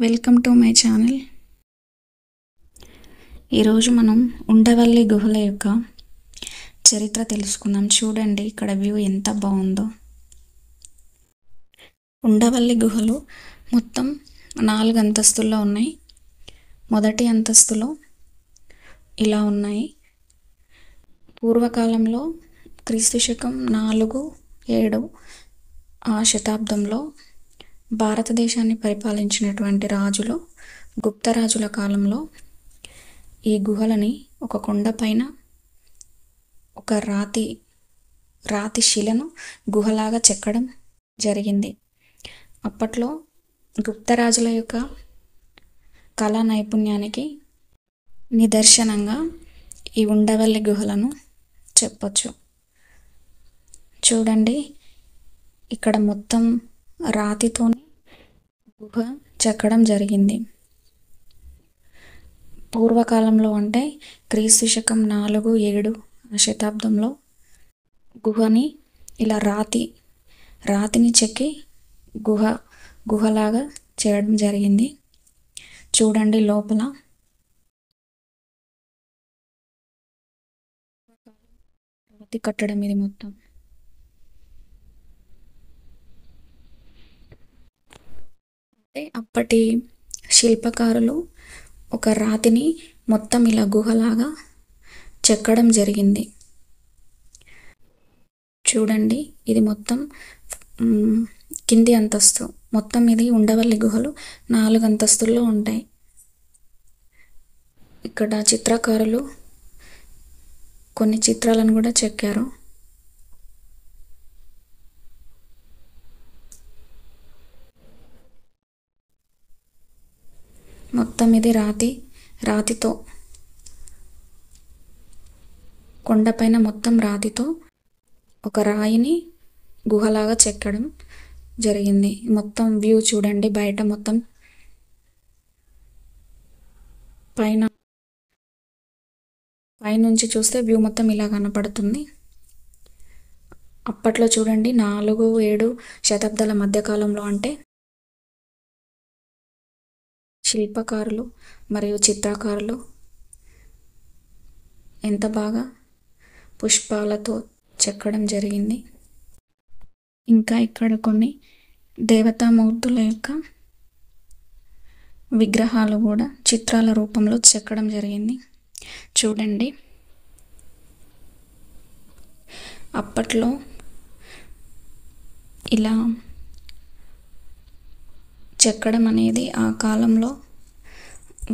Welcome to my channel. ఈరోజు మనం ఉండవల్లి గుహల యొక్క చరిత్ర తెలుసుకుందాం. చూడండి ఇక్కడ వ్యూ ఎంత బాగుందో. ఉండవల్లి గుహలు మొత్తం 4 అంతస్తుల్లో ఉన్నాయి. మొదటి అంతస్తులో ఇలా ఉన్నాయి. పూర్వకాలంలో క్రీస్తు శకం 4-7 ఆ శతాబ్దంలో భారతదేశాన్ని పరిపాలించినటువంటి రాజులు గుప్త రాజుల కాలంలో ఈ గుహలని ఒక కొండపైన ఒక రాతి శిలను గుహలాగా చెక్కడం జరిగింది. అప్పట్లో గుప్త రాజుల యొక్క కళా నైపుణ్యానికి నిదర్శనంగా ఈ ఉండవల్లి గుహలను చెప్పొచ్చు. చూడండి ఇక్కడ మొత్తం రాతితోనే గుహ చెక్కడం జరిగింది. పూర్వకాలంలో అంటే క్రీస్తు శకం 4-7 శతాబ్దంలో గుహని ఇలా రాతిని చెక్కి గుహలాగా చేయడం జరిగింది. చూడండి లోపల రాతి కట్టడం ఇది మొత్తం. అంటే అప్పటి శిల్పకారులు ఒక రాతిని మొత్తం ఇలా గుహలాగా చెక్కడం జరిగింది. చూడండి ఇది మొత్తం కింది అంతస్తు. మొత్తం ఇది ఉండవల్లి గుహలు 4 అంతస్తుల్లో ఉంటాయి. ఇక్కడ చిత్రకారులు కొన్ని చిత్రాలను కూడా చెక్కారు. మొత్తం ఇది రాతితో కొండపైన మొత్తం రాతితో ఒక రాయిని గుహలాగా చెక్కడం జరిగింది. మొత్తం వ్యూ చూడండి. బయట మొత్తం పైనుంచి చూస్తే వ్యూ మొత్తం ఇలా కనపడుతుంది. అప్పట్లో చూడండి 4-7 శతాబ్దాల మధ్యకాలంలో అంటే శిల్పకారులు మరియు చిత్రకారులు ఎంత బాగా పుష్పాలతో చెక్కడం జరిగింది. ఇంకా ఇక్కడ కొన్ని దేవతామూర్తుల యొక్క విగ్రహాలు కూడా చిత్రాల రూపంలో చెక్కడం జరిగింది. చూడండి అప్పట్లో ఇలా చెక్కడం అనేది ఆ కాలంలో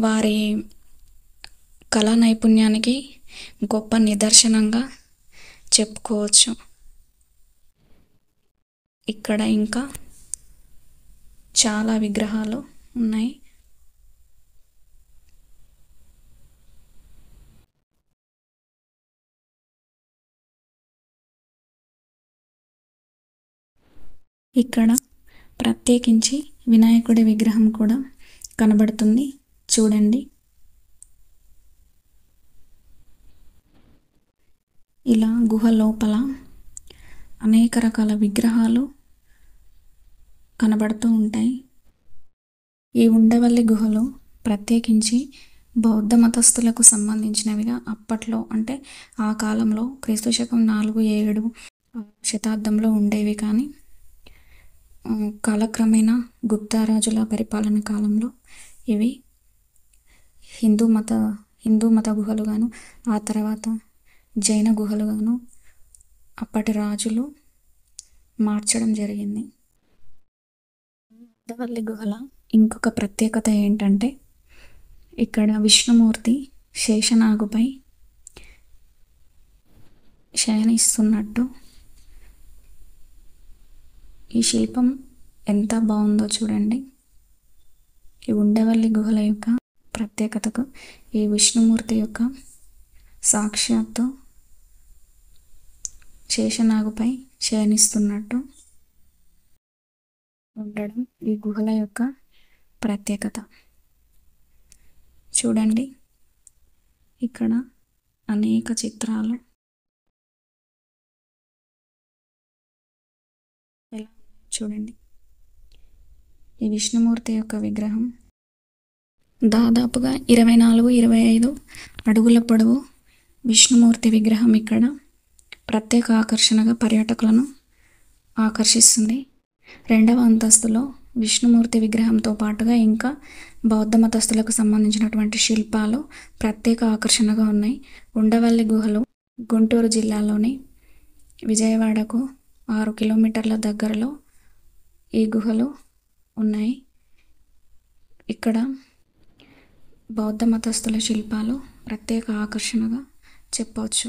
వారి కళా నైపుణ్యానికి గొప్ప నిదర్శనంగా చెప్పుకోవచ్చు. ఇక్కడ ఇంకా చాలా విగ్రహాలు ఉన్నాయి. ఇక్కడ ప్రత్యేకించి వినాయకుడి విగ్రహం కూడా కనబడుతుంది. చూడండి ఇలా గుహ లోపల అనేక రకాల విగ్రహాలు కనబడుతూ ఉంటాయి. ఈ ఉండవల్లి గుహలు ప్రత్యేకించి బౌద్ధ మతస్థులకు సంబంధించినవిగా అప్పట్లో అంటే ఆ కాలంలో క్రీస్తు శకం 4-7 శతాబ్దంలో ఉండేవి. కానీ కాలక్రమేణా గుప్తా రాజుల పరిపాలన కాలంలో ఇవి హిందూ మత గుహలుగాను, ఆ తర్వాత జైన గుహలుగాను అప్పటి రాజులు మార్చడం జరిగింది. ఉండవల్లి గుహల ఇంకొక ప్రత్యేకత ఏంటంటే ఇక్కడ విష్ణుమూర్తి శేషనాగుపై శయనిస్తున్నట్టు ఈ శిల్పం ఎంత బాగుందో చూడండి. ఈ ఉండవల్లి గుహల యొక్క ప్రత్యేకతకు ఈ విష్ణుమూర్తి యొక్క సాక్షాత్తు శేషనాగుపై శయనిస్తున్నట్టు ఉండడం ఈ గుహల యొక్క ప్రత్యేకత. చూడండి ఇక్కడ అనేక చిత్రాలు చూడండి. ఈ విష్ణుమూర్తి యొక్క విగ్రహం దాదాపుగా 24-25 అడుగుల పొడవు విష్ణుమూర్తి విగ్రహం ఇక్కడ ప్రత్యేక ఆకర్షణగా పర్యాటకులను ఆకర్షిస్తుంది. 2వ అంతస్తులో విష్ణుమూర్తి విగ్రహంతో పాటుగా ఇంకా బౌద్ధ మతస్థులకు సంబంధించినటువంటి శిల్పాలు ప్రత్యేక ఆకర్షణగా ఉన్నాయి. ఉండవల్లి గుహలు గుంటూరు జిల్లాలోని విజయవాడకు 6 కిలోమీటర్ల దగ్గరలో ఈ గుహలు ఉన్నాయి. ఇక్కడ బౌద్ధ మతస్థుల శిల్పాలు ప్రత్యేక ఆకర్షణగా చెప్పవచ్చు.